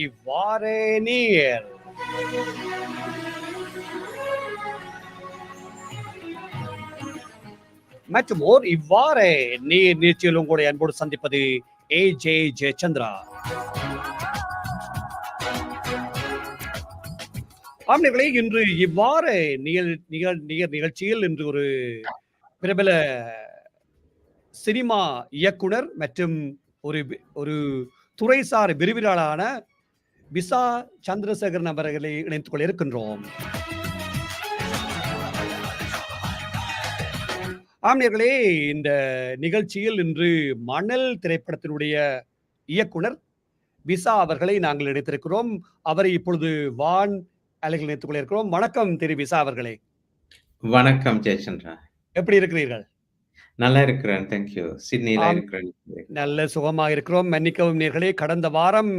இவ்வாறே நீர் மற்றும் ஓர் இவ்வாறே நீர் நிகழ்ச்சியில் உங்களுடைய அன்போடு சந்திப்பது ஏ.ஜே. ஜெயச்சந்திரா. ஆம்னர்களே, இன்று இவ்வாறு நிகழ்ச்சியில் இன்று ஒரு பிரபல சினிமா இயக்குனர் மற்றும் ஒரு துறைசார் விரிவிலான விசா சந்திரசேகரன் அவர்களை இணைத்துக் கொள்ள இருக்கின்றோம். ஆம்னர்களே, இந்த நிகழ்ச்சியில் இன்று மணல் திரைப்படத்தினுடைய இயக்குனர் விசா அவர்களை நாங்கள் இணைத்திருக்கிறோம். அவரை இப்பொழுது வான் அலைகள் இணைத்துக் கொள்ள இருக்கிறோம். வணக்கம் திரு விசா அவர்களே. வணக்கம் ஜெயச்சந்திரா. எப்படி இருக்கிறீர்கள்? நல்லா இருக்கிறேன், தேங்க்யூ. சிட்னில இருக்கிறேன். நல்ல சுகமாக இருக்கிறோம். மன்னிக்கவும் நேர்களே, கடந்த வாரம்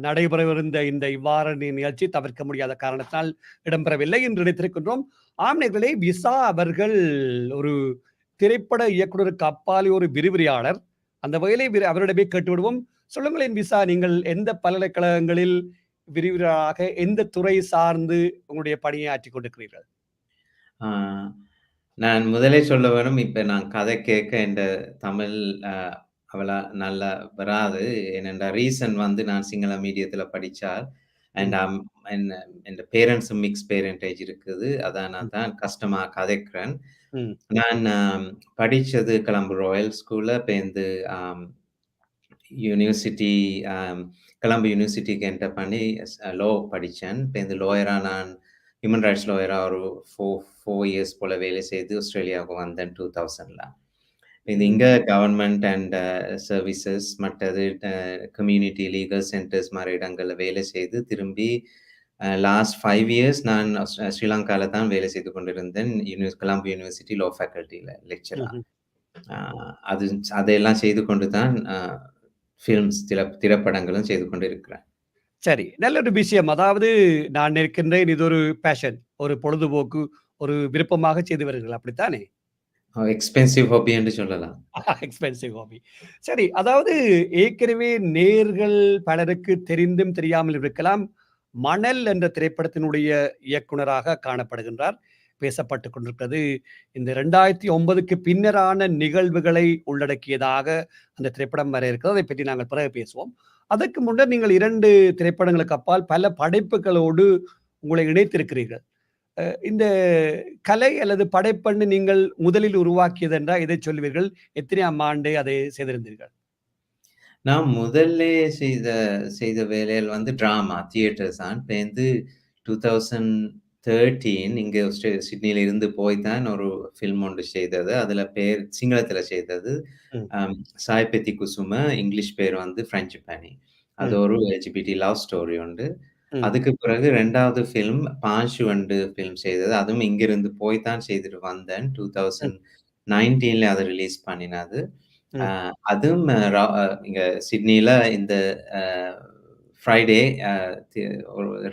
நடைபெறவிருந்த இந்த இவ்வாறு நிகழ்ச்சி தவிர்க்க முடியாத காரணத்தால் இடம்பெறவில்லை என்று நினைத்திருக்கின்றோம். ஆம் நேர்களே, விசா அவர்கள் ஒரு திரைப்பட இயக்குனருக்கு அப்பாலே ஒரு விரிவுரையாளர். அந்த வகையிலே அவரிடமே கேட்டுவிடுவோம். சொல்லுங்களேன் விசா, நீங்கள் எந்த பல்கலைக்கழகங்களில் விரிவுரையாக எந்த துறை சார்ந்து உங்களுடைய பணியை ஆற்றிக் கொண்டிருக்கிறீர்கள்? நான் முதலே சொல்ல வேணும், இப்ப நான் கதை கேட்க என்ற தமிழ் அவ்வளோ நல்லா வராது. ஏனென்றா ரீசன் வந்து நான் சிங்கள மீடியத்துல படிச்சால் அண்ட் என் பேரண்ட்ஸும் மிக்ஸ் பேரண்டேஜ் இருக்குது. அதான் தான் கஷ்டமா கதைக்கிறேன். நான் படிச்சது கொலம்பு ராயல் ஸ்கூல்ல. பேருந்து யூனிவர்சிட்டி கொலம்பு யூனிவர்சிட்டிக்கு என்டர் பண்ணி லோ படித்தேன். பேருந்து லாயராக நான் ஹியூமன் ரைட்ஸ் லாயராக ஒரு ஃபோர் இயர்ஸ் போல் வேலை செய்து ஆஸ்திரேலியாவுக்கு வந்தேன் 2000ல். இது இங்கே கவர்மெண்ட் அண்ட் சர்வீசஸ் மற்றது கம்யூனிட்டி லீகல் சென்டர்ஸ் மாதிரி இடங்களில் வேலை செய்து திரும்பி லாஸ்ட் 5 இயர்ஸ் நான் ஸ்ரீலங்காவில் தான் வேலை செய்து கொண்டிருந்தேன். கொலம்பு யூனிவர்சிட்டி லா ஃபேக்கல்ட்டியில் லெக்சராக. அதையெல்லாம் செய்து கொண்டு தான் ஃபிலிம்ஸ் திரைப்படங்களும் செய்து கொண்டு இருக்கிறேன். சரி, நல்ல ஒரு விஷயம். அதாவது நான் நினைக்கின்றேன், இது ஒரு பேஷன், ஒரு பொழுதுபோக்கு, ஒரு விருப்பமாக செய்து வருகிறீர்கள், அப்படித்தானே? எக்ஸ்பென்சிவ் ஹாபி என்று சொல்லலாம். Expensive hobby. சரி, அதாவது ஏற்கனவே நேர்கள் பலருக்கு தெரிந்தும் தெரியாமல் இருக்கலாம், மணல் என்ற திரைப்படத்தினுடைய இயக்குனராக காணப்படுகின்றார். பேசப்பட்டுக் கொண்டிருக்கிறது இந்த 2009க்கு பின்னரான நிகழ்வுகளை உள்ளடக்கியதாக அந்த திரைப்படம் வர இருக்கிறது. அதை பற்றி நாங்கள் பிறகு பேசுவோம். அதற்கு முன்னர் நீங்கள் 2 திரைப்படங்களுக்கு அப்பால் பல படைப்புகளோடு உங்களை இணைத்திருக்கிறீர்கள். இந்த கலை அல்லது படைப்பண்ணு நீங்கள் முதலில் உருவாக்கியது என்றால் இதை சொல்லுவீர்கள்? எத்தனையாம் ஆண்டு அதை செய்திருந்தீர்கள்? நான் முதல்ல செய்த வேலையில் வந்து டிராமா தியேட்டர்ஸ் தான். பேருந்து 2013 இங்கே சிட்னியில இருந்து போய் தான் ஒரு ஃபில்ம் ஒன்று செய்தது. அதுல பேர் சிங்களத்துல செய்தது. சாய்பெத்தி குசும, இங்கிலீஷ் பேர் வந்து பிரெஞ்சு பானி. அது ஒரு எல்ஜிபிடி லவ் ஸ்டோரி உண்டு. அதுக்கு பிறகு 2வது ஃபில்ம் பாஞ்சு வண்டு ஃபில்ம் செய்தது. அதுவும் இங்கிருந்து போய் தான் செய்துட்டு வந்தேன். 2019ல அதை ரிலீஸ் பண்ணினது. அதுவும் இங்க சிட்னில இந்த ஃப்ரைடே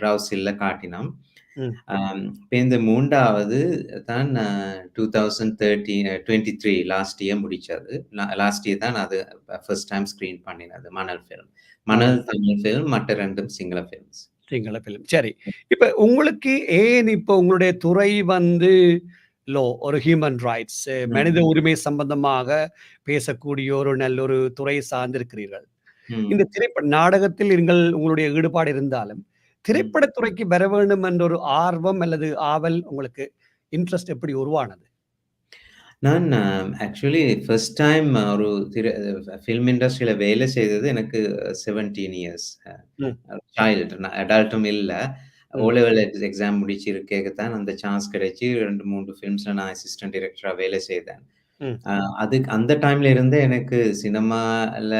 ரவுசில்ல காட்டினோம். இந்த 3வது தான் 2023 லாஸ்ட் இயர் முடிச்சது. லாஸ்ட் இயர் தான் அது ஃபர்ஸ்ட் டைம் ஸ்கிரீன் பண்ணினது. மணல் ஃபில்ம். மணல் தமிழ் ஃபில்ம், மற்ற 2ம் சிங்கள ஃபில்ம்ஸ். சிங்கள ஃபில்ம். சரி, இப்ப உங்களுக்கு ஏன் இப்ப உங்களுடைய துறை வந்து ஒரு ஹியூமன் ரைட்ஸ், மனித உரிமை சம்பந்தமாக பேசக்கூடிய ஒரு நல்ல ஒரு துறை சார்ந்திருக்கிறீர்கள். இந்த திரைப்பட நாடகத்தில் உங்களுடைய ஈடுபாடு இருந்தாலும் திரைப்படத்துறைக்கு வர வேண்டும் என்ற ஒரு ஆர்வம் அல்லது ஆவல், உங்களுக்கு இன்ட்ரெஸ்ட் எப்படி உருவானது? நான் ஆக்சுவலி ஃபர்ஸ்ட் டைம் ஒரு ஃபில்ம் இண்டஸ்ட்ரியில வேலை செய்தது எனக்கு 17 இயர்ஸ். சைல்டு, அடல்ட்டும் இல்லை. ஓ-லெவல் எக்ஸாம் முடிச்சிருக்கேதான் அந்த சான்ஸ் கிடைச்சி 2-3 ஃபிலிம்ஸ்ல நான் அசிஸ்டன்ட் டைரக்டரா வேலை செய்தேன். அந்த டைம்ல இருந்தே எனக்கு சினிமால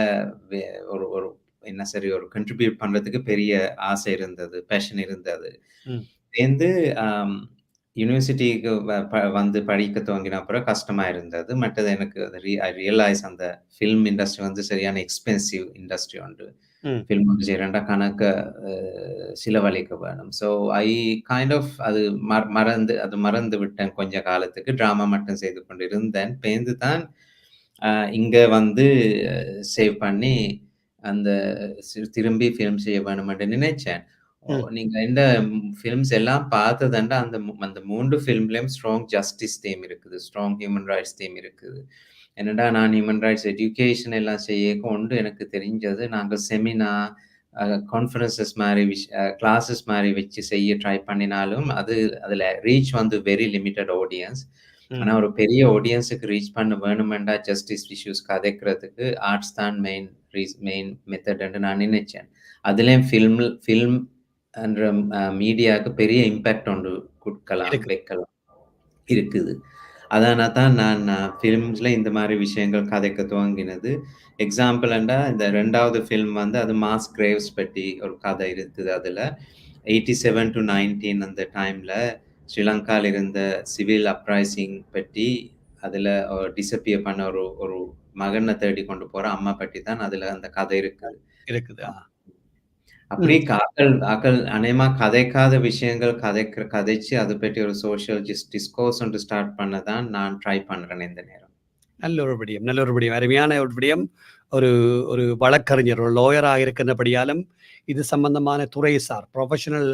ஒரு ஒரு என்ன சரி ஒரு கண்ட்ரிபியூட் பண்றதுக்கு பெரிய ஆசை இருந்தது, பேஷன் இருந்தது. யூனிவர்சிட்டிக்கு வந்து படிக்க துவங்கின அப்புறம் கஷ்டமா இருந்தது. மற்றது எனக்கு ஐ ரியலைஸ் அந்த ஃபில்ம் இண்டஸ்ட்ரி வந்து சரியான எக்ஸ்பென்சிவ் இண்டஸ்ட்ரி உண்டு. ஃபில்ம் வந்து செய்யறா கணக்க செலவழிக்க வேணும். ஸோ ஐ கைண்ட் ஆஃப் அது மறந்து விட்டேன் கொஞ்ச காலத்துக்கு. டிராமா மட்டும் செய்து கொண்டு இருந்தேன். பேருந்து தான் இங்க வந்து சேவ் பண்ணி அந்த திரும்பி ஃபில்ம் செய்ய வேணுமென்று நினைச்சேன். ம். நீங்க இந்த ஃபில்ம்ஸ் எல்லாம் பார்த்ததுண்டா அந்த 3 ஃபில்ம்லயும் ஸ்ட்ராங் ஜஸ்டிஸ் தீம் இருக்குது. ஸ்ட்ராங் ஹியூமன் ரைட்ஸ் தீம் இருக்குது. என்னடா நான் ஹியூமன் ரைட்ஸ் எஜுகேஷன் எல்லாம் செய்யக்க உண்டு எனக்கு தெரிஞ்சது. நாங்க செமினார், கான்ஃபரன்சஸ் மாரி கிளாஸஸ் மாரி வச்சு செய்ய ட்ரை பண்ணினாலும், அதுல ரீச் வந்து வெரி லிமிட்டட் ஆடியன்ஸ். ஆனா ம். ஒரு பெரிய ஆடியன்ஸுக்கு ரீச் பண்ண வேணுமெண்டா ஜஸ்டிஸ் இஷ்யூஸ் கதைக்கிறதுக்கு ஆர்ட்ஸ் தான் மெயின் மெத்தட்ன்னு நான் நினைச்சேன். அதுலயும் ஃபில்ம் என்ற மீடியாவுக்கு பெரிய இம்பாக்ட் ஒன்று குடுக்கலாம், இருக்குது. வைக்கலாம் இருக்குது. அதனால தான் நான் ஃபில்ம்ஸ்ல இந்த மாரி விஷயங்கள் கதைக்க துவங்கினது. எக்ஸாம்பிள்ண்டா இந்த 2வது ஃபில்ம் வந்து அது மாஸ் கிரேவ்ஸ் பத்தி ஒரு கதை இருக்குது அதுல. 87-19 அந்த டைம்ல ஸ்ரீலங்கால இருந்த சிவில் அப்ரைசிங் பற்றி அதுல டிஸப்பியர் பண்ண ஒரு ஒரு மகன தேடி கொண்டு போற அம்மா பத்தி தான் அதுல அந்த கதை இருக்குது. இருக்குது. அப்படி ம். ஆக்கள் அநேகமா கதைக்காத விஷயங்கள் கதைச்சு அத பத்தி ஒரு சோசியல் டிஸ்கோர்ஸ் ஒன்று ஸ்டார்ட் பண்ண தான் நான் ட்ரை பண்றேன் இந்த நேரம். நல்ல ஒரு விடயம், நல்ல ஒரு விடயம். அருமையான ஒரு விடயம். ஒரு ஒரு வழக்கறிஞர், ஒரு லாயராக இருக்கின்றபடியாலும், இது சம்பந்தமான துறைசார் புரொஃபஷனல்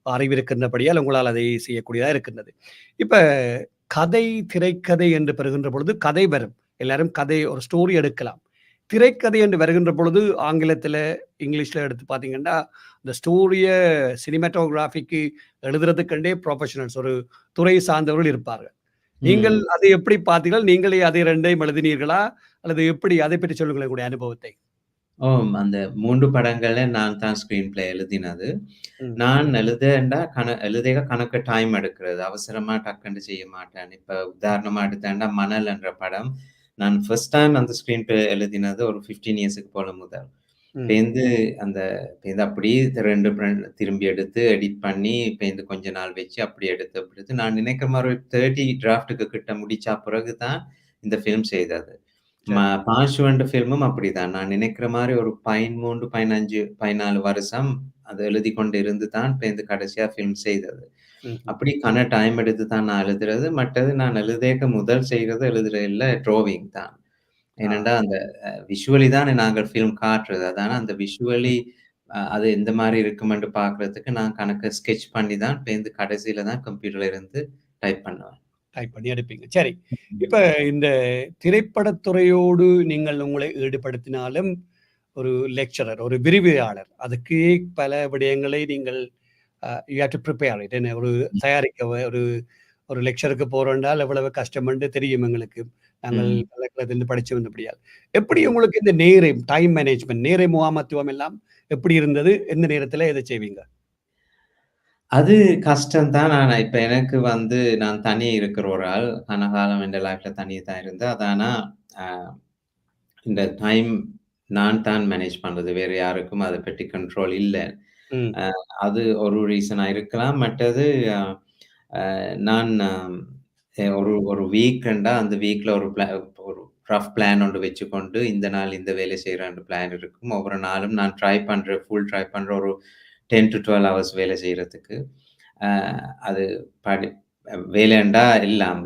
அறிவு இருக்கின்றபடியால் உங்களால் அதை செய்யக்கூடியதா இருக்கின்றது. இப்ப கதை, திரைக்கதை என்று பெறுகின்ற பொழுது கதை வரும். எல்லாரும் கதை ஒரு ஸ்டோரி எடுக்கலாம். திரைக்கதை என்று வருகின்ற பொழுது ஆங்கிலத்தில, இங்கிலீஷ்ல எடுத்து பார்த்தீங்கன்னா, இந்த ஸ்டோரிய சினிமாட்டோகிராஃபிக்கு எழுதுறதுக்கென்றே புரொஃபஷனல்ஸ் ஒரு துறை சார்ந்தவர்கள் இருப்பார்கள். நீங்கள் ம். அதை எப்படி பார்த்தீர்கள்? நீங்களே அதை 2யும் எழுதினீர்களா? அல்லது எப்படி? அதைப் பற்றி சொல்லுங்களேன் உங்களுடைய அனுபவத்தை. அந்த 3 படங்கள்ல நான் தான் ஸ்கிரீன் பிளே எழுதினது. ம். நான் எழுதேன்டா எழுதேக கணக்கு டைம் எடுக்கிறது. அவசரமா டக்குன்னு செய்ய மாட்டேன். இப்ப உதாரணமா எடுத்தேன்டா மணல் என்ற படம். நான் ஃபர்ஸ்ட் டைம் அந்த ஸ்கிரீன் பிளே எழுதினது ஒரு 15 இயர்ஸ்க்கு போல முதல். ம். பேருந்து பேருந்து அப்படியே 2 திரும்பி எடுத்து எடிட் பண்ணி, பேருந்து கொஞ்ச நாள் வச்சு அப்படி எடுத்து நான் நினைக்கிற மாரி ஒரு 30 டிராஃப்ட்க்கு கிட்ட முடிச்ச பிறகு தான் இந்த ஃபில்ம் செய்தது. சரி. பாஷுவன்ட் ஃபில்மும் அப்படிதான். நான் நினைக்கிற மாரி ஒரு 13, 15, 14 வருஷம் அத எழுதிக் கொண்டு இருந்து தான் பேருந்து கடைசியா ஃபில்ம் செய்தது. ம்ஹ்ம். அப்படி டைம் எடுத்து தான் நான் எழுதுறது. மற்றது நான் முதல் செய்றது எழுதுறதில்ல ட்ராவிங் தான். ஆ. ஏனென்றா அந்த விஷுவலி தானே நாங்கள் ஃபில்ம் காட்டுறது. அதான அந்த விஷுவலி அது எந்த மாரி இருக்குமென்று பார்க்கறதுக்கு நான் கணக்கு ஸ்கெட்ச் பண்ணி தான் பேருந்து கடைசியில தான் கம்ப்யூட்டர்ல இருந்து டைப் பண்ணுவேன். டைப் பண்ணி எடுப்பீங்க. சரி. இப்ப இந்த திரைப்படத் துறையோடு நீங்கள் உங்களை ஈடுபடுத்தினாலும், ஒரு லெக்சரர், ஒரு விரிவுரையாளர். அதுக்கு பல விடயங்களை நீங்கள் you have to prepare it. என்ன ஒரு தயாரிக்க ஒரு ஒரு லெக்சருக்கு போறோம்னால் எவ்வளவு கஷ்டம்ன்னு தெரியும் எங்களுக்கு. நாங்கள் ம். பல்கலைக்கழகத்திலிருந்து படிச்சு வந்தபடியால். எப்படி உங்களுக்கு இந்த நேரம், டைம் மேனேஜ்மென்ட், நேர முகாமைத்துவம் எல்லாம் எப்படி இருந்தது? எந்த நேரத்தில எத செய்வீங்க? அது கஷ்டம் தான். ஆனா இப்ப எனக்கு நான் தனியே இருக்கிற ஒரு ஆள். கனகாலம் என் லைஃப்ல தனியே தான் இருந்தேன். அது ஆனா அ இந்த டைம் நான் தான் மேனேஜ் பண்றது. வேற யாருக்கும் அத பத்தி கண்ட்ரோல் இல்ல. ம். அ அது ஒரு ரீசனா இருக்கலாம். மற்றது அ அ நான் ஒரு ஒரு வீக்கெண்டா அந்த வீக்ல ஒரு ரஃப் பிளான் ஒன்று வச்சுக்கொண்டு, இந்த நாள் இந்த வேலை செய்றேன்ற பிளான் இருக்கும். ஒவ்வொரு நாளும் நான் ட்ரை பண்ற ஒரு 10 to 12 ஹவர்ஸ் வேலை செய்றதுக்கு. அ அது படி வேலைண்டா எல்லாம்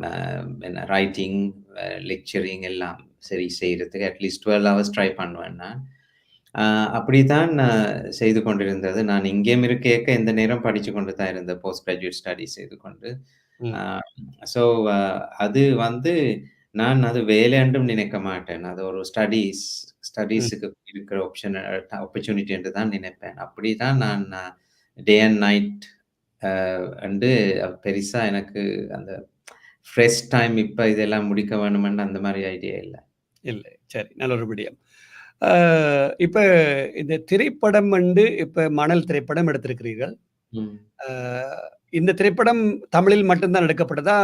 என்ன ரைட்டிங், லெக்சரிங் எல்லாம் சரி செய்றதுக்கு அட்லீஸ்ட் 12 ஹவர்ஸ் ட்ரை பண்ணுவேன் நான். அ அப்படித்தான் செய்து கொண்டிருந்தது. நான் இங்கேயும் இருக்கேக்க எந்த நேரம் படிச்சுக் கொண்டு தான் இருந்தேன். போஸ்ட் கிராஜுவேட் ஸ்டடீஸ் செய்து கொண்டு. அ ம். ஸோ அ அது நான் அது வேலை என்றும் நினைக்க மாட்டேன். அது ஒரு ம். ஸ்டடீஸ்க்கு இருக்கிற ஆப்பர்ச்சுனிட்டி என்று தான் நினைப்பேன். அப்படிதான் நான் டே அண்ட் நைட் வந்து பெரிசா எனக்கு அந்த ஃப்ரெஷ் டைம் இப்ப இதெல்லாம் முடிக்க வேணுமென்னு அந்த மாரி ஐடியா இல்ல. இல்ல. சரி. நல்ல ஒரு விடயம். அ இப்ப இந்த திரைப்படம் இப்ப மணல் திரைப்படம் எடுத்திருக்கிறீர்கள். ம். அ இந்த திரைப்படம் தமிழில் மட்டும் தான் எடுக்கப்பட்டதா?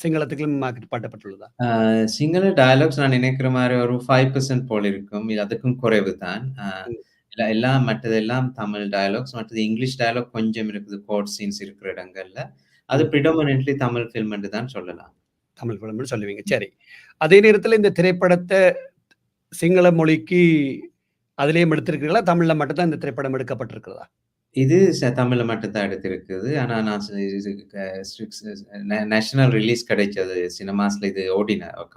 சிங்களத்திலும் மார்க்கெட் பண்ணப்பட்டுள்ளதா? சிங்கள டயலாக்ஸ் நான் நினைக்கிற மாரி ஒரு 5% போல இருக்கும். இது அதுக்கும் குறைவு தான். ம். எல்லாம் மற்றதெல்லாம் தமிழ் டயலாக்ஸ். மற்றது இங்கிலீஷ் டயலாக் கொஞ்சம் இருக்குது. கோட் சீன்ஸ் இருக்கிற இடங்கள்ல. அது ம். பிரெடாமினன்ட்லி தமிழ் ஃபில்ம் என்று தான் சொல்லலாம். தமிழ் படம்னு சொல்லுவீங்க. சரி. அதே நேரத்தில இந்த திரைப்படத்த சிங்கள மொழிக்கு அதிலேயும் எடுத்திருக்கிறீர்களா? தமிழ்ல மட்டும் தான் இந்த திரைப்படம் எடுக்கப்பட்டிருக்கிறதா? இது தமிழ்ல மட்டும் தான் எடுத்திருக்குது. ஆனா நான் இது ஸ்ட்ரிக்ஸ் நேஷனல் ரிலீஸ் கிடைச்சது. சினிமாஸ்ல இது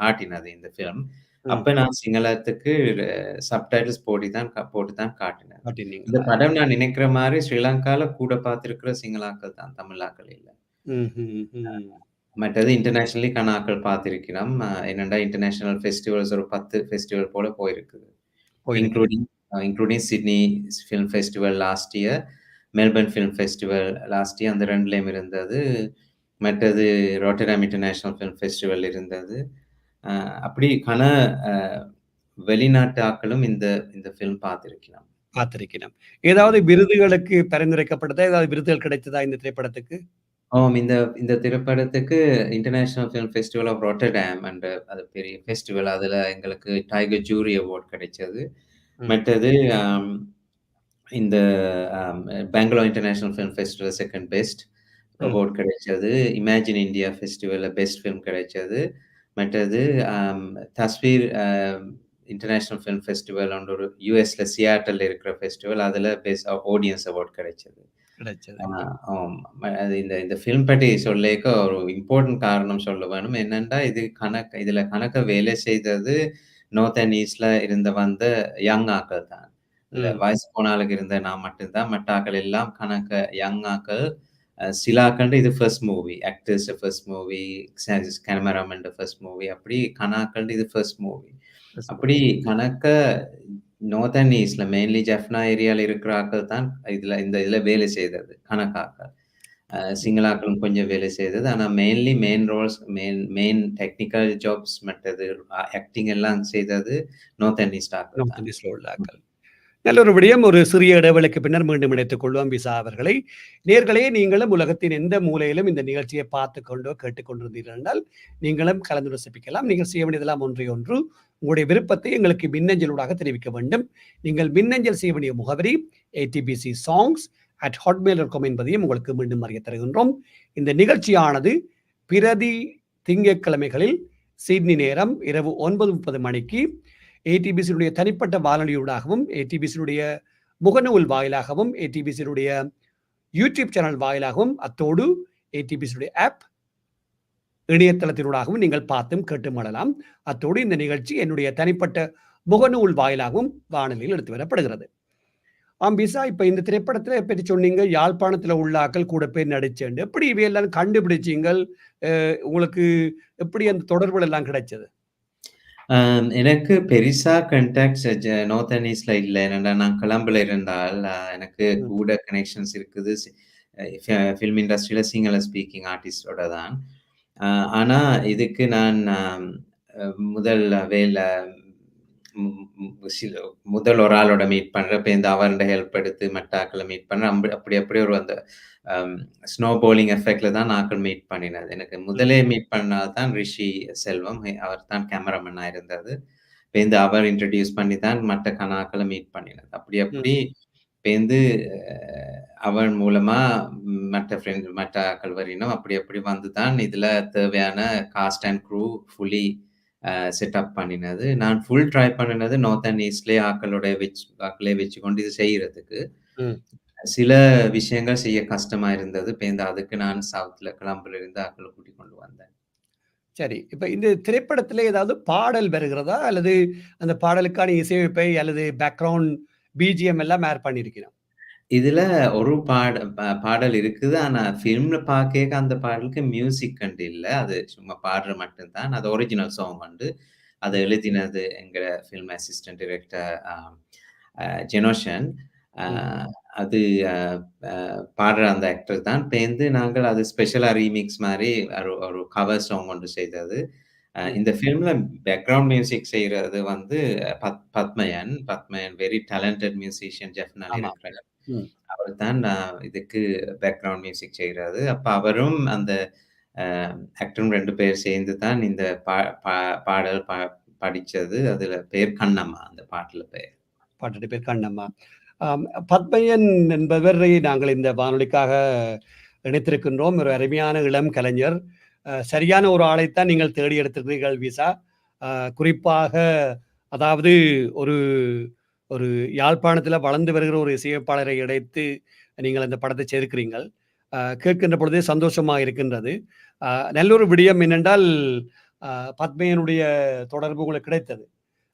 காட்டினது இந்த ஃபில்ம். ம். அப்ப நான் சிங்களத்துக்கு சப்டைட்டில்ஸ் போட்டு தான் காட்டினேன். இந்த காட்டினீங்களா? படம் நான் நினைக்கிற மாரி ஸ்ரீலங்கால கூட பார்த்திருக்கிற சிங்கள ஆட்கள் தான். தமிழ் ஆட்கள் இல்ல. ம்ஹ்ம். ம். மற்றது இன்டர்நேஷனலி ஆட்கள் பார்த்திருக்கிறோம். என்னடா இன்டர்நேஷனல் ஃபெஸ்டிவல்ஸ் ஒரு 10 ஃபெஸ்டிவல் போல போயிருக்குது. போயிருக்குது. Including Sydney film festival last year, Melbourne film festival last year அந்த 2லயும் இருந்தது. மற்றது ராட்டர்டாம் இன்டர்நேஷனல் ஃபில்ம் ஃபெஸ்டிவல் இருந்தது. அ அப்படி அ வெளிநாட்டு ஆட்களும் இந்த இந்த ஃபில்ம் பார்த்திருக்கலாம். பார்த்திருக்கிறோம். ஏதாவது விருதுகளுக்கு பரிந்துரைக்கப்பட்டதா? ஏதாவது விருதுகள் கிடைத்ததா இந்த திரைப்படத்துக்கு? ஆமாம். இந்த இந்த திரைப்படத்துக்கு international film festival of Rotterdam என்ற அது பெரிய ம். ஃபெஸ்டிவல். அதுல எங்களுக்கு டைகர் ஜூரி அவார்ட் கிடைச்சது. ம். மற்றது இந்த um Bengaluru international film festival 2ண்ட் பெஸ்ட் ம். அவார்ட் கிடைச்சது. இமேஜின் இந்தியா ஃபெஸ்டிவல்ல பெஸ்ட் ஃபில்ம் கிடைச்சது. மற்றது தஸ்வீர் இன்டர்நேஷனல் ஃபில்ம் ஃபெஸ்டிவல் ஒரு யுஎஸ்ல சியாட்டல்ல இருக்கிற ஃபெஸ்டிவல். அதுல பெஸ்ட் ஆடியன்ஸ் அவார்ட் கிடைச்சது. கிடைச்சது. ஆ ஆம். அது இந்த இந்த ஃபில்ம் பத்தி சொல்லேக்க ஒரு இம்பார்ட்டன்ட் காரணம் சொல்ல வேணும். என்னன்னா, இதுல கணக்க வேலை செய்தது நார்த் அண்ட் ஈஸ்ட்ல இருந்து வந்த யங் ஆட்கள் தான். இதுல ம். வயசு போன ஆளுங்க இருந்த நான் மட்டும் தான். மற்ற ஆட்கள் எல்லாம் கணக்க யங் ஆட்கள். சில ஆட்கள்ட்ட இது first movie. Actors first movie, cameraman first movie. அப்படி ஆட்கள்ட்ட இது ஃபர்ஸ்ட் மூவி. அப்படி கணக்க நார்த் அண்ட் ஈஸ்ட்ல மெயின்லி ஜஃப்னா ஏரியால இருக்கிற ஆட்கள் தான் இதுல வேலை செய்தது. கணக்காக்கள். சிங்கள ஆட்களும் கொஞ்சம் வேலை செய்தது. ஆனா mainly main roles main technical jobs மற்றது ஆக்டிங் எல்லாம் செய்தது நார்த் அண்ட் ஈஸ்ட் ஆட்கள் நார்த் தான். அண்ட் ஈஸ்ட்ல உள்ள ஆட்கள். நல்ல ஒரு விடயம். ஒரு சிறிய இடைவேளைக்கு பின்னர் மீண்டும் இணைத்துக் கொள்வோம் விசா அவர்களை. நேயர்களே, நீங்களும் உலகத்தின் எந்த மூலையிலும் இந்த நிகழ்ச்சியை பார்த்துக் கொண்டோ கேட்டுக்கொண்டிருந்தீர்கள் என்றால் நீங்களும் கலந்து ரசிப்பிக்கலாம். நீங்கள் செய்ய வேண்டியதெல்லாம் ஒன்றே ஒன்று, உங்களுடைய விருப்பத்தை எங்களுக்கு மின்னஞ்சலூடாக தெரிவிக்க வேண்டும். நீங்கள் மின்னஞ்சல் செய்ய வேண்டிய முகவரி atbcsongs@hotmail.com என்பதையும் உங்களுக்கு மீண்டும் அறிய தருகின்றோம். இந்த நிகழ்ச்சியானது பிரதி திங்கட்கிழமைகளில் சிட்னி நேரம் இரவு 9:30 மணிக்கு ஏடிபிசியுடைய தனிப்பட்ட வானொலியூடாகவும், ஏடிபிசியுடைய முகநூல் வாயிலாகவும், ஏடிபிசியுடைய யூடியூப் சேனல் வாயிலாகவும், அத்தோடு ஏடிபிசியுடைய ஆப் இணையதளத்தினூடாகவும் நீங்கள் பார்த்தும் கேட்டும் மடலாம். அத்தோடு இந்த நிகழ்ச்சி என்னுடைய தனிப்பட்ட முகநூல் வாயிலாகவும் வானொலியில் எடுத்து வரப்படுகிறது. விசா, இப்ப இந்த திரைப்படத்துல பற்றி சொன்னீங்க, யாழ்ப்பாணத்துல உள்ள ஆக்கள் கூட பேர் நடிச்சேன். எப்படி இவையெல்லாம் கண்டுபிடிச்சீங்கள்? உங்களுக்கு எப்படி அந்த தொடர்புகள் எல்லாம் கிடைச்சது? எனக்கு பெரிசா கான்டாக்ட்ஸ் நார்த் அண்ட் ஈஸ்ட்ல இல்ல. என்னடா நான் கொலம்பில இருந்தால், எனக்கு ம். கூட கனெக்ஷன்ஸ் இருக்குது. ஃபில்ம் இண்டஸ்ட்ரியில சிங்கள ஸ்பீக்கிங் ஆர்டிஸ்ட்டோட தான். ஆனா இதுக்கு நான் முதல் வேல ம் ம் சில முதல் ஒரு ஆளோட மீட் பண்றேன். அப்ப இந்த அவருடைய ஹெல்ப் எடுத்து மற்ற ஆட்கள மீட் பண்றேன். அப்படி அப்படி ஒரு அந்த ஸ்னோ பவுலிங் எஃபெக்ட்ல தான் ஆட்கள் மீட் பண்ணினது. எனக்கு ம். முதலே மீட் பண்ணது தான் ரிஷி செல்வம். அவர் தான் கேமராமேனா இருந்தது. பேருந்து அவர் இன்ட்ரோடியூஸ் பண்ணி தான் மற்ற ஆட்கள மீட் பண்ணினது. அப்படி ம். அப்படி பேருந்து அவன் மூலமா மற்ற ஆட்கள் வரினும் அப்படி அப்படி வந்து தான் இதுல தேவையான cast and crew fully setup பண்ணினது. நான் ஃபுல் ட்ரை பண்ணினது நார்த் அண்ட் ஈஸ்ட்லயே ஆட்களே வச்சுக்கொண்டு இது செய்யறதுக்கு. ம். சில விஷயங்கள் செய்ய கஷ்டமா இருந்தது. பேருந்து அதுக்கு நான் சவுத்ல கொலம்பில இருந்து ஆட்கள கூட்டிக் கொண்டு வந்தேன். சரி. இப்ப இந்த திரைப்படத்திலே ஏதாவது பாடல் வருகிறதா? அல்லது அந்த பாடலுக்கான இசையமைப்பை அல்லது பேக்கிரவுண்ட் பிஜிஎம் எல்லாம் பண்ணியிருக்கிறோம். இதுல ஒரு பாடல் இருக்குது. ஆனா ஃபில்ம்ல பாக்கேக்க அந்த பாடலுக்கு மியூசிக் கண்டு இல்ல. அது சும்மா பாடுற மட்டும் தான். அது ஒரிஜினல் சாங் வந்து. அத ம். எழுதினது எங்க ஃபில்ம் அசிஸ்டன்ட் டைரக்டர் அ அ ஜெனோஷன். அ ம். அது அ அ பாடுற அந்த ஆக்டர் தான். பேருந்து நாங்கள் அது ஸ்பெஷலா ரீமிக்ஸ் மாரி ஒரு கவர் சாங் ஒன்று செய்தது. ம். இந்த ஃபில்ம்ல பேக்கிரவுண்ட் மியூசிக் செய்றது வந்து பத்மயன். பத்மயன் வெரி டேலண்டட் மியூசிஷியன் ஜெஃப்னால ஆமா. இருக்கிறார். ம். அவர் தான் இதுக்கு பேக்கிரவுண்ட் மியூசிக் செய்றாரு. அப்ப அவரும் அந்த அ ஆக்டரும் 2 பேர் சேர்ந்து தான் இந்த பா பா பாடல் படிச்சது. அதுல பேர் கண்ணம்மா அந்த பாட்டுல பேர். பாட்டுடைய பேர் கண்ணம்மா. பத்மையன் என்பவரை நாங்கள் இந்த வானொலிக்காக இணைத்திருக்கின்றோம். ஒரு அருமையான இளம் கலைஞர். சரியான ஒரு ஆளைத்தான் நீங்கள் தேடி எடுத்திருக்கிறீர்கள் விசா. குறிப்பாக அதாவது ஒரு ஒரு யாழ்ப்பாணத்தில வளர்ந்து வருகிற ஒரு இசையமைப்பாளரை இணைத்து நீங்கள் அந்த படத்தை சேர்க்கிறீங்கள். கேட்கின்ற பொழுதே சந்தோஷமா இருக்கின்றது. நல்லொரு விடயம் என்னென்றால், பத்மையனுடைய தொடர்பு உங்களுக்கு கிடைத்தது.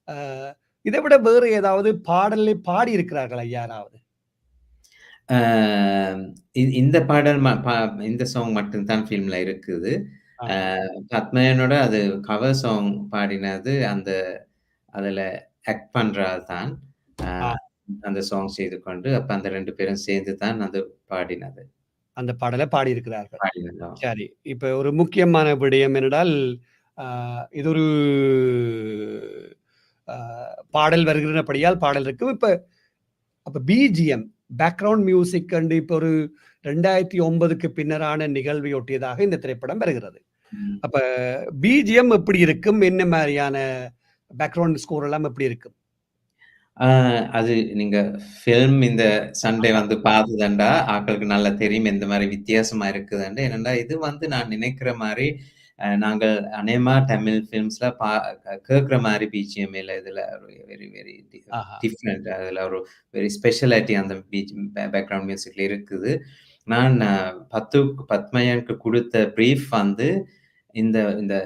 அ இதை விட வேறு ஏதாவது பாடலை பாடியிருக்கிறார்களா யாராவது? அ இந்த பாடல் இந்த சாங் மட்டும் தான் ஃபில்ம்ல இருக்குது. அ ஆஹா. பத்மயனோட அது கவர் சாங் பாடினது அதுல ஆக்ட் பண்ற ஆள் தான். அ ஆ. அந்த சாங் செய்து கொண்டு, அப்ப அந்த 2 பேரும் சேர்ந்து தான் அது பாடினது. அந்த பாடலை பாடியிருக்கிறார்கள். பாடினது. சரி. இப்ப ஒரு முக்கியமான விடயம் என்னடால், அ இது ஒரு அ பாடல் வருகிறபடியால் பாடல் இருக்கும். அப்ப பிஜிஎம், பேக்கிரவுண்ட் மியூசிக் கண்டு இப்ப ஒரு 2009க்கு பின்னரான நிகழ்வை ஒட்டியதாக இந்த திரைப்படம் வருகிறது. ம். அப்ப பிஜிஎம் எப்படி இருக்கும்? என்ன மாரியான பேக்கிரவுண்ட் ஸ்கோர் எல்லாம் எப்படி இருக்கும்? ஆ அது நீங்க ஃபில்ம் இந்த சண்டே வந்து பார்த்ததுண்டா, ஆக்களுக்கு நல்லா தெரியும் எந்த மாரி வித்தியாசமா இருக்குதுன்ட்டு. ஏனென்டா இது வந்து நான் நினைக்கிற மாரி நாங்கள் அநேகமா தமிழ் ஃபில்ம்ஸ்ல கேட்கிற மாரி பிஜிஎம் இல்ல. இதுல ஒரு வெரி வெரி ஆஹா. டிஃபரண்ட். அதுல ஒரு வெரி ஸ்பெஷாலிட்டி அந்த பேக்கிரவுண்ட் மியூசிக்ல இருக்குது. நான் பத்மயனுக்கு குடுத்த பிரீஃப் வந்து இந்த இந்த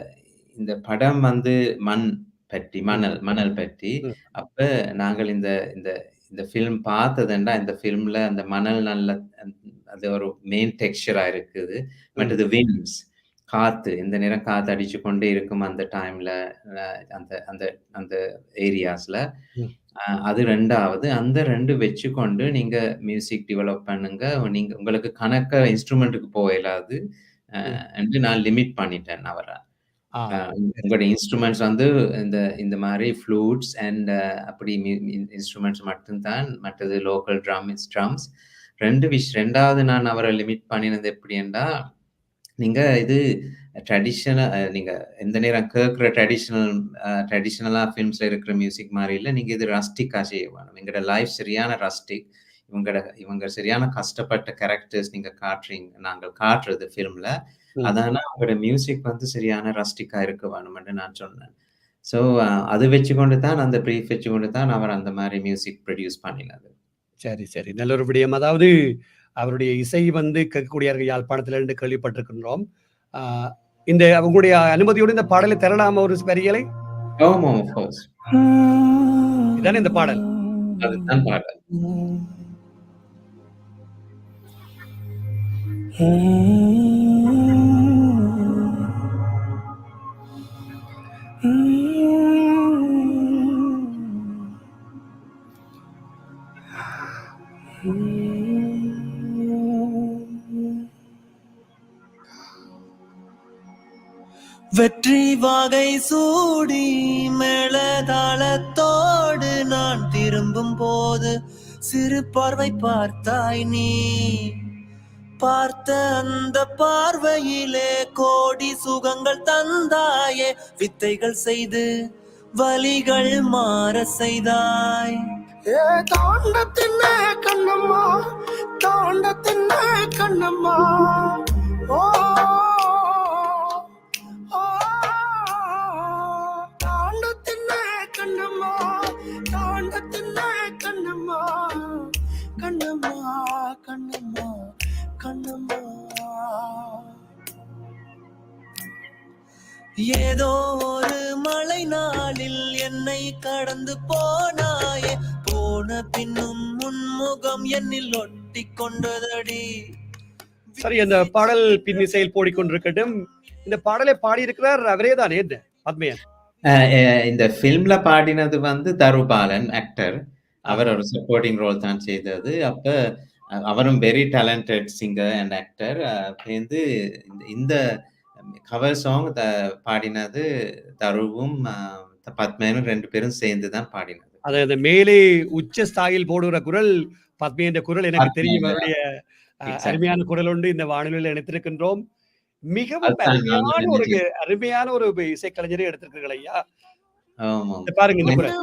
இந்த படம் வந்து மண் பற்றி, ம். மணல் பற்றி. ம். அப்ப நாங்கள் இந்த இந்த இந்த ஃபில்ம் பார்த்ததுண்டா, இந்த ஃபில்ம்ல அந்த மணல் நல்ல அது ஒரு மெயின் டெக்ஸ்சரா இருக்குது. ம். மற்றது விண்ட்ஸ் காத்து, இந்த நேரம் காத்து அடிச்சு கொண்டே இருக்கும் அந்த டைம்ல, அ அந்த அந்த அந்த ஏரியாஸ்ல. ம். அது 2வது. அந்த 2 வச்சுக்கொண்டு நீங்க மியூசிக் டெவலப் பண்ணுங்க. நீங்க உங்களுக்கு கணக்கா இன்ஸ்ட்ருமென்ட்க்கு போக இயலாது. ம். என்று நான் லிமிட் பண்ணிட்டேன் அவர. ஆ. அ சரி, உங்களுடைய சரி. இன்ஸ்ட்ருமெண்ட்ஸ் வந்து இந்த இந்த மாரி ஃப்ளூட்ஸ் அண்ட் அப்படி இன்ஸ்ட்ருமெண்ட்ஸ் மட்டும் தான். மற்றது லோக்கல் ட்ரம்ஸ். 2வது நான் அவர லிமிட் பண்ணினது எப்படி என்றா, நீங்க இது நீங்க எந்த நேரம் கேட்கிற ட்ரடிஷனலா ஃபில்ம்ஸ்ல இருக்கிற மியூசிக் மாரி இல்ல. நீங்க இது ரஸ்டிக்கா செய்ய வேணும். எங்களோட லைஃப் சரியான ரஸ்டிக். இவங்க சரியான கஷ்டப்பட்ட கேரக்டர்ஸ் நீங்க நாங்க காட்டுறது ஃபில்ம்ல. ம். அதனால உங்களோட மியூசிக் வந்து சரியான ரஸ்டிக்கா இருக்க வேணும்னு நான் சொன்னேன். ஸோ அது வச்சுக்கொண்டு தான் அந்த பிரீஃப் வச்சுக்கொண்டு தான் அவர் அந்த மாரி மியூசிக் ப்ரொடியூஸ் பண்ணினது. சரி, சரி. நல்ல ஒரு விடயம். அதாவது அவருடைய இசை வந்து கேட்கக்கூடியார்கள் யாழ்ப்பாணத்தில இருந்து கேள்விப்பட்டிருக்கின்றோம். ஆ இந்த உங்களுடைய அனுமதியோடு இந்த பாடலை தரலாமா ஒரு வரிகளை? ஆமா, ஆஃப் கோர்ஸ். இதானே இந்த பாடல்? அதுதான் பாடல். வெற்றி வாகை சூடி மேளதாளத்தோடு நான் திரும்பும் போது சிறு பார்வை பார்த்தாய் நீ. பார்த்த அந்த பார்வையிலே கோடி சுகங்கள் தந்தாயே, வித்தைகள் செய்து வலிகள் மாற செய்தாய். தாண்ட தின்ன கண்ணம்மா, தாண்ட தின்ன கண்ணம்மா, ஓ தாண்ட தின்ன கண்ணம்மா, தாண்ட தின்ன கண்ணம்மா, கண்ணம்மா கண்ணம்மா கண்ணம்மா. ஏதோ ஒரு மழை நாளில் என்னை கடந்து போனாயே, போன பின்னும் முன்முகம் என்னில் ஒட்டி கொண்டதடி. சரி, அந்த பாடல் பின்னிசையில் போடிக்கொண்டிருக்கட்டும். இந்த பாடலை பாடியிருக்கிறார் அவரே தானே என்ன? பத்மயன். இந்த ஃபில்ம்ல பாடினது வந்து தருபாலன் ஆக்டர். அவர் ஆஹா. ஒரு சப்போர்ட்டிங் ரோல் தான் செய்தது. அப்ப அவரும் very talented singer and actor. சேர்ந்து இந்த கவர் சாங் பாடினது தருவும், பத்மனும் 2 பேரும் சேர்ந்து தான் பாடினது. அது அந்த மேலே உச்ச ஸ்தாயில் போடுகிற குரல் பத்மினியின் குரல் எனக்கு தெரியும். பத்மன் அவருடைய எக்ஸாக்ட்லி. அருமையான குரல் உண்டு இந்த வானொலியில் இணைத்திருக்கின்றோம். மிகவும் அதுதான் நானும் நினைச்சேன். அருமையான ஒரு இசைக்கலைஞரை எடுத்திருக்கிறீர்கள் ஐயா. ஆமாம். இத பாருங்க இந்த குரல்.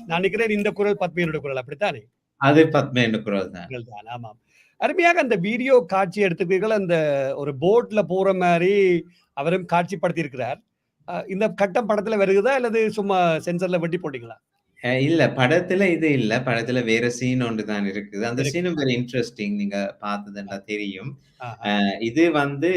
நான் நினைக்கிறேன் இந்த குரல் பத்மினியோட குரல் அப்படித்தானே? அது பத்மன் குரல் தான். குரல் தான். ஆமாம். அருமையாக அந்த வீடியோ காட்சி எடுத்திருக்கிறீர்கள். அந்த ஒரு போட்ல போற மாரி அவரும் காட்சிப்படுத்தி இருக்கிறார். இந்த கட்டம் படத்துல வருகுதா அல்லது சும்மா சென்சார்ல வெட்டி போட்டீங்களா? இல்ல படத்துல இது இல்ல. படத்துல வேற சீன் ஒன்று தான் இருக்குது. அந்த இருக்கு. சீனும் வெரி இன்ட்ரஸ்டிங். நீங்க பார்த்ததுண்டா தெரியும். ஆஹா. இது வந்து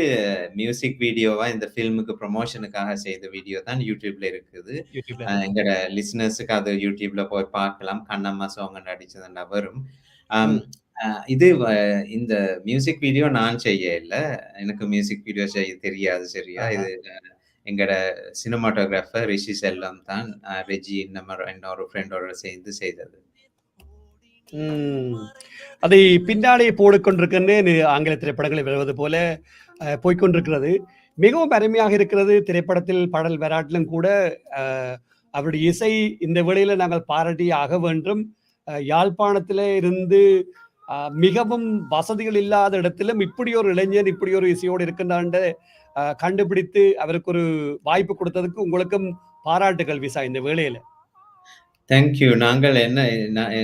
மியூசிக் வீடியோவா இந்த ஃபில்முக்கு ப்ரமோஷனுக்காக செய்த வீடியோ தான் YouTubeல இருக்குது. YouTubeல இருக்கு. எங்கட லிசனர்ஸ்க்கு அது YouTubeல போய் பார்க்கலாம். கண்ணம்மா சாங் நடிச்சதுண்டா வரும். அம் ம். இது இந்த மியூசிக் வீடியோ நான் செய்ய இல்ல. எனக்கு மியூசிக் வீடியோ செய்ய தெரியாது சரியா. ஆஹா. இது எங்கட சினிமாட்டோகிராஃபர் ரிஷி செல்லம் தான் ரெஜி இன்னொரு ஃப்ரெண்டோட சேர்ந்து செய்தது. ம். அதை பின்னாடி போடிக்கொண்டிருக்கின்றேன் ஆங்கில திரைப்படங்களில் வருவது போல போய்க்கொண்டிருக்கிறது. மிகவும் அருமையாக இருக்கிறது. திரைப்படத்தில் பாடல் வராட்டிலும் கூட அவருடைய இசை இந்த வேளையில நாங்கள் பாராட்டி ஆக வேண்டும். யாழ்ப்பாணத்திலே இருந்து மிகவும் வசதிகள் இல்லாத இடத்திலும் இப்படி ஒரு இளைஞன் இப்படி ஒரு இசையோடு இருக்கின்றான் கண்டுபிடித்து அவருக்கு ஒரு வாய்ப்பு கொடுத்ததுக்கு உங்களுக்கும் பாராட்டுகள் விசா இந்த வேளையில. தேங்க்யூ. நாங்கள் என்ன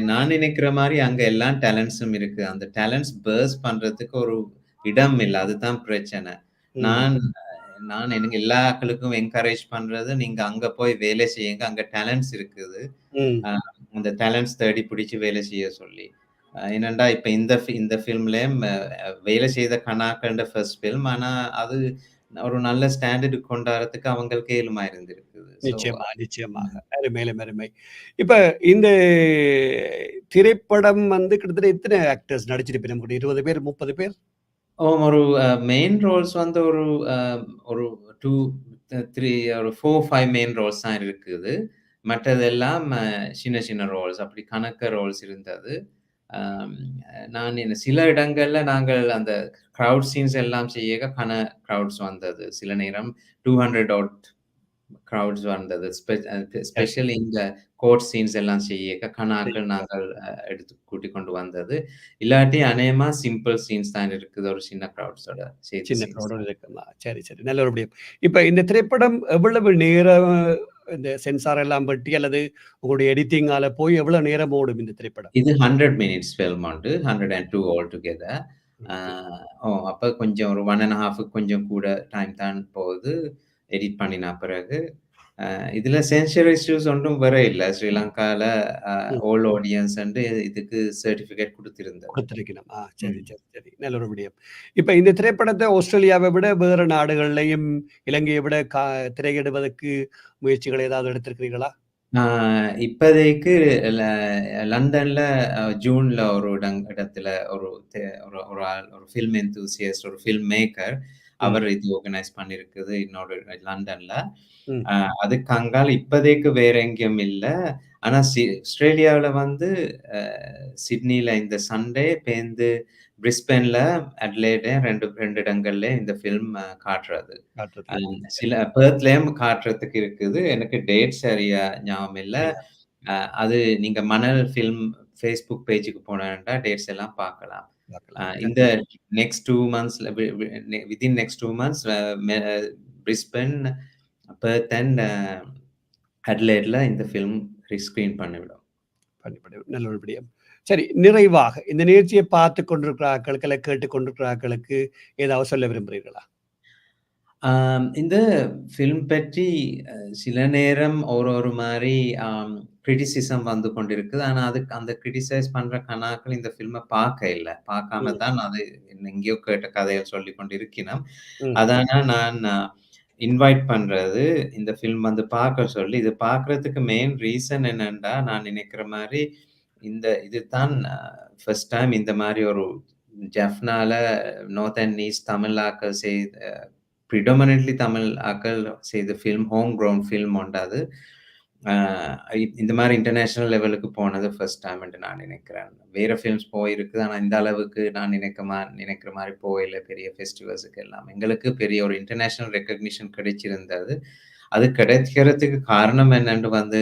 நான் நினைக்கிற மாரி அங்க எல்லா டேலண்ட்ஸும் இருக்கு. அந்த டேலண்ட்ஸ் பர்ஸ்ட் பண்றதுக்கு ஒரு இடம் இல்ல. அதுதான் பிரச்சனை. நான் நான் எனக்கு எல்லா ஆட்களுக்கும் என்கரேஜ் பண்றது, நீங்க அங்க போய் வேலை செய்யுங்க. அங்க டேலண்ட்ஸ் இருக்குது. அ அந்த டேலண்ட்ஸ் தேடி பிடிச்சு வேலை செய்ய சொல்லி. என்னண்டா இப்ப இந்த ஃபில்ம்லயும் வேலை செய்த கணாக்கண்ட ஃபர்ஸ்ட் ஃபில்ம். ஆனா அது ஒரு நல்ல ஸ்டாண்டர்டுக்கு கொண்டாடுறதுக்கு அவங்களுக்கு ஏழுமா இருந்திருக்குது. நிச்சயமா, நிச்சயமாக. அருமை, அருமை. இப்ப இந்த திரைப்படம் வந்து கிட்டத்தட்ட எத்தனை ஆக்டர்ஸ் நடிச்சிருப்பீங்க? நமக்கு 20 பேர், 30 பேர்? ஒரு மெயின் ரோல்ஸ் வந்து ஒரு ஒரு 2, 3 ஒரு 4, 5 மெயின் ரோல்ஸ் தான் இருக்குது. மற்றதெல்லாம் சின்ன சின்ன ரோல்ஸ் அப்படி கணக்க ரோல்ஸ் இருந்தது. அம் நான் சில இடங்கள்ல நாங்கள் அந்த கிரவுட் சீன்ஸ் எல்லாம் செய்ய கிரவுட்ஸ் வந்தது. சில நேரம் 200 அவுட் கிரவுட்ஸ் வந்தது. ஸ்பெஷலி இந்த கோர்ட் சீன்ஸ் எல்லாம் செய்ய கணாக்கள் நாங்கள் எடுத்து கூட்டிக் கொண்டு வந்தது. இல்லாட்டி அநேகமா சிம்பிள் சீன்ஸ் தான் இருக்குது. ஒரு சின்ன கிரவுட்ஸோட சின்ன கிரவுடோட இருக்குமா? சரி, சரி. நல்ல ஒரு விடயம். இப்ப இந்த திரைப்படம் எவ்வளவு நேரம் இந்த சென்சார் எல்லாம் பட்டி அல்லது உங்களுடைய எடிட்டிங்கால போய் எவ்வளவு நேரம் ஓடும் இந்த திரைப்படம்? இது 100 மினிட்ஸ் ஃபில்ம் உண்டு. 102 ஆல் டுகெதர். அப்ப கொஞ்சம் ஒரு 1 1/2 கொஞ்சம் கூட டைம் தான் போகுது. எடிட் பண்ணின பிறகு. இதுல சென்சார் இஷ்யூஸ் ஒன்றும் வர இல்ல. ஸ்ரீலங்கால ஆல் ஆடியன்ஸ் இதுக்கு சர்டிபிகேட் குடுத்திருந்தது. கொடுத்திருக்கணும். சரி, சரி, சரி. நல்ல ஒரு விடயம். இப்ப இந்த திரைப்படத்தை ஆஸ்திரேலியாவை விட வேற நாடுகள்லயும் இலங்கையை விட திரையிடுவதற்கு முயற்சிகள் ஏதாவது எடுத்திருக்கிறீர்களா? இப்போதைக்கு லண்டன்ல ஜூன்ல ஒரு இடத்துல ஒரு ஆள் ஒரு ஃபில்ம் எந்தூசியஸ்ட் ஒரு ஃபில்ம் மேக்கர் அவர் இது ஆர்கனைஸ் பண்ணியிருக்குது இன்னொரு லண்டன்ல. அதுக்கு அங்கால இப்போதைக்கு வேற எங்கேயும் இல்ல. ஆனா ஆஸ்திரேலியாவுல வந்து சிட்னில இந்த சண்டே பேருந்து பிரிஸ்பேன்ல அட்லேட் 2 இடங்கள்ல இந்த ஃபில்ம் காட்டுறது. சில பெர்த்லயும் காட்டுறதுக்கு இருக்குது. எனக்கு டேட் சரியா ஞாபகம் இல்ல. அது நீங்க மணல் ஃபில்ம் Facebook பேஜுக்கு போனீங்கன்னா டேட்ஸ் எல்லாம் பார்க்கலாம். இந்த நெக்ஸ்ட் 2 மந்த்ஸ்ல within next 2 months Brisbane, Perth and அட்லேட்ல இந்த ஃபில்ம் ரீஸ்கிரீன் பண்ணிவிடும். நல்ல ஒரு விடயம். சரி, நிறைவாக இந்த நிகழ்ச்சியை பார்த்து கொண்டிருக்கிற ஆட்களுக்கு அல்ல கேட்டுக் கொண்டிருக்கிற ஆட்களுக்கு ஏதாவது சொல்ல விரும்புகிறீர்களா? இந்த ஃபில்ம் பற்றி சில நேரம் ஒரு மாரி கிரிட்டிசிசம் வந்து கொண்டிருக்குது. ஆனா அந்த கிரிட்டிசைஸ் பண்ற கணாக்கள் இந்த ஃபில்ம பார்க்க இல்ல. பார்க்காம தான் அது எங்கேயோ கேட்ட கதைய சொல்லிக் கொண்டிருக்கிறோம். அதான நான் இன்வைட் பண்றது இந்த ஃபில்ம் வந்து பார்க்க சொல்லி. இது பார்க்கறதுக்கு மெயின் ரீசன் என்னன்னா, நான் நினைக்கிற மாரி இதுதான் ஃபர்ஸ்ட் டைம் இந்த மாரி ஒரு ஜெஃப்னால நார்த் அண்ட் ஈஸ்ட் தமிழ் ஆக்கள் predominantly தமிழ் ஆக்கள் செய்த ஃபில்ம் ஹோம் கிரவுண்ட் ஃபில்ம் உண்டாது. இந்த மாதிரி இன்டர்நேஷனல் லெவலுக்கு போனது ஃபர்ஸ்ட் டைம் என்று நான் நினைக்கிறேன். வேற ஃபில்ம்ஸ் போயிருக்கு. ஆனா இந்த அளவுக்கு நான் நினைக்கிற மாதிரி போயில பெரிய ஃபெஸ்டிவல்ஸுக்கு எல்லாம். எங்களுக்கு பெரிய ஒரு இன்டர்நேஷனல் ரெகக்னிஷன் கிடைச்சிருந்தது. அது கிடைக்கிறதுக்கு காரணம் என்னன்னு வந்து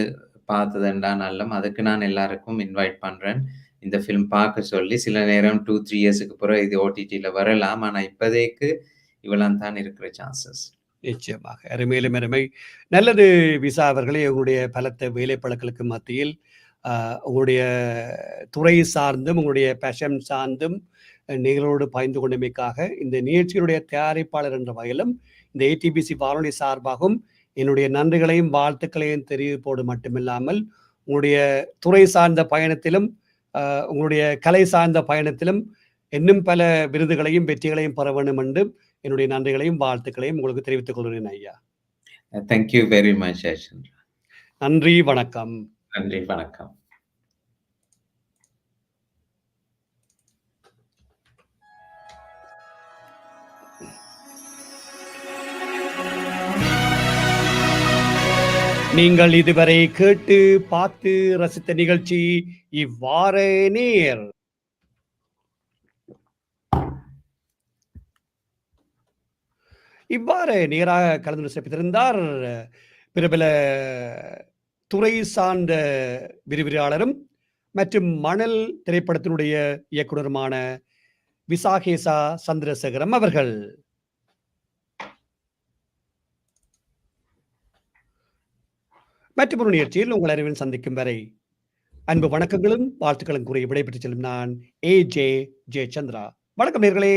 பார்த்ததுண்டா நல்லம். அதுக்கு நான் எல்லாருக்கும் இன்வைட் பண்றேன். இந்த ஃபில்ம் பார்க்க சொல்லி. சில நேரம் 2, 3 இயர்ஸுக்கு பிறகு இது OTTல வரலாம். ஆனா இப்போதைக்கு இவ்வளவு தான் இருக்கிற சான்சஸ். நிச்சயமாக. அருமையிலும் அருமை. நல்லது விசா அவர்களே, உங்களுடைய பலத்த வேலைப்பளுக்களுக்கு மத்தியில் உங்களுடைய துறை சார்ந்தும் உங்களுடைய பேஷன் சார்ந்தும் நிகழ்வோடு பகிர்ந்து கொண்டமைக்காக இந்த நிகழ்ச்சியுடைய தயாரிப்பாளர் என்ற வகையிலும் இந்த ATBC வானொலி சார்பாகவும் என்னுடைய நன்றிகளையும் வாழ்த்துக்களையும் தெரிவிப்போடு மட்டுமில்லாமல் உங்களுடைய துறை சார்ந்த பயணத்திலும் உங்களுடைய கலை சார்ந்த பயணத்திலும் இன்னும் பல விருதுகளையும் வெற்றிகளையும் பெற வேண்டும் என்று என்னுடைய நன்றிகளையும் வாழ்த்துக்களையும் உங்களுக்கு தெரிவித்துக் கொள்கிறேன் ஐயா. Thank you very much Jayachandra. நன்றி, வணக்கம். நன்றி, வணக்கம். நீங்கள் இதுவரை கேட்டு பார்த்து ரசித்த நிகழ்ச்சி இவ்வாற நேர். இவ்வாறு நேராக கலந்து சிறப்பித்திருந்தார் பிரபல துறை சார்ந்த விரிவுரையாளரும் மற்றும் மணல் திரைப்படத்தினுடைய இயக்குனருமான விசாகேசா சந்திரசேகரம் அவர்கள். மற்றொரு நிகழ்ச்சியில் உங்கள் அறிவில் சந்திக்கும் வரை அன்பு வணக்கங்களும் வாழ்த்துக்களும் கூறி விடைபெற்று செல்லும் நான் AJ ஜெயச்சந்திரா. வணக்கம் நேயர்களே.